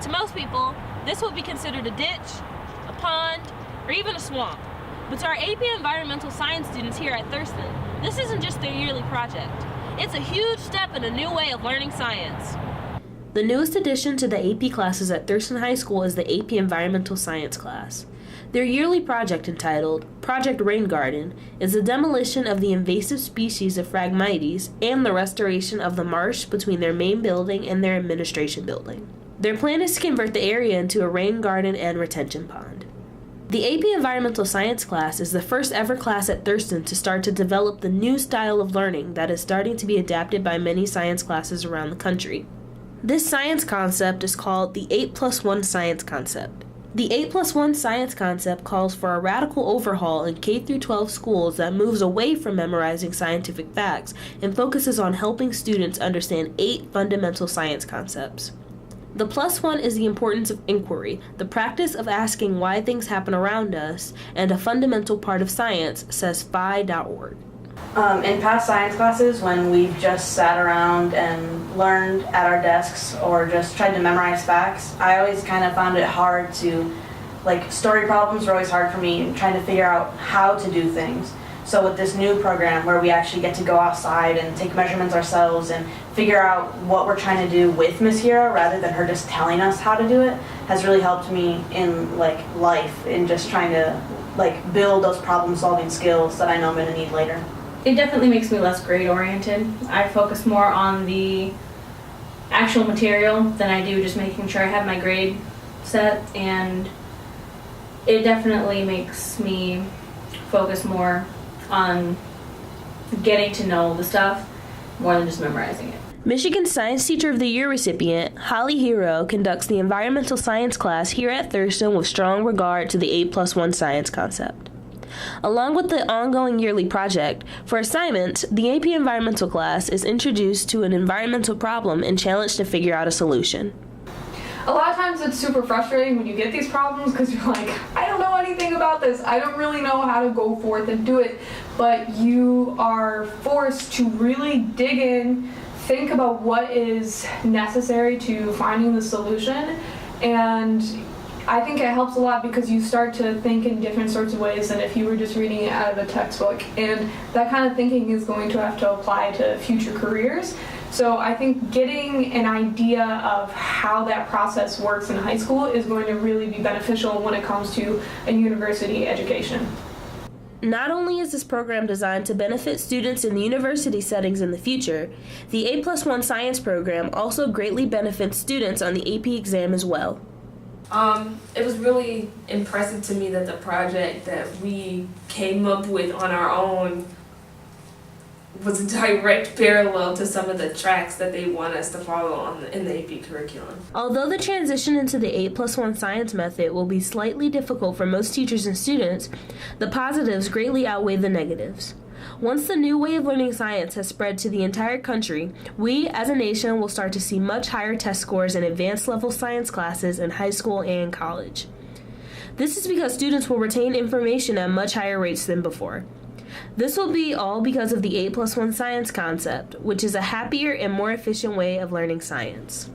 To most people, this would be considered a ditch, a pond, or even a swamp. But to our AP Environmental Science students here at Thurston, this isn't just their yearly project. It's a huge step in a new way of learning science. The newest addition to the AP classes at Thurston High School is the AP Environmental Science class. Their yearly project, entitled Project Rain Garden, is the demolition of the invasive species of Phragmites and the restoration of the marsh between their main building and their administration building. Their plan is to convert the area into a rain garden and retention pond. The AP Environmental Science class is the first ever class at Thurston to start to develop the new style of learning that is starting to be adapted by many science classes around the country. This science concept is called the 8+1 science concept. The 8+1 science concept calls for a radical overhaul in K-12 schools that moves away from memorizing scientific facts and focuses on helping students understand 8 fundamental science concepts. The +1 is the importance of inquiry, the practice of asking why things happen around us, and a fundamental part of science, says phi.org. In past science classes, when we've just sat around and learned at our desks or just tried to memorize facts, I always kind of found it hard to, story problems were always hard for me, trying to figure out how to do things. So with this new program where we actually get to go outside and take measurements ourselves and figure out what we're trying to do with Miss Hira rather than her just telling us how to do it, has really helped me in life, in just trying to build those problem solving skills that I know I'm going to need later. It definitely makes me less grade oriented. I focus more on the actual material than I do just making sure I have my grade set, and it definitely makes me focus more on getting to know the stuff more than just memorizing it. Michigan Science Teacher of the Year recipient Holly Hero conducts the environmental science class here at Thurston with strong regard to the 8+1 science concept. Along with the ongoing yearly project, for assignments, the AP Environmental class is introduced to an environmental problem and challenged to figure out a solution. A lot of times it's super frustrating when you get these problems because you're like, I don't know anything about this. I don't really know how to go forth and do it. But you are forced to really dig in, think about what is necessary to finding the solution, and I think it helps a lot because you start to think in different sorts of ways than if you were just reading it out of a textbook, and that kind of thinking is going to have to apply to future careers. So I think getting an idea of how that process works in high school is going to really be beneficial when it comes to a university education. Not only is this program designed to benefit students in the university settings in the future, the 8+1 science program also greatly benefits students on the AP exam as well. It was really impressive to me that the project that we came up with on our own was a direct parallel to some of the tracks that they want us to follow in the AP curriculum. Although the transition into the 8+1 science method will be slightly difficult for most teachers and students, the positives greatly outweigh the negatives. Once the new way of learning science has spread to the entire country, we as a nation will start to see much higher test scores in advanced level science classes in high school and college. This is because students will retain information at much higher rates than before. This will be all because of the 8+1 science concept, which is a happier and more efficient way of learning science.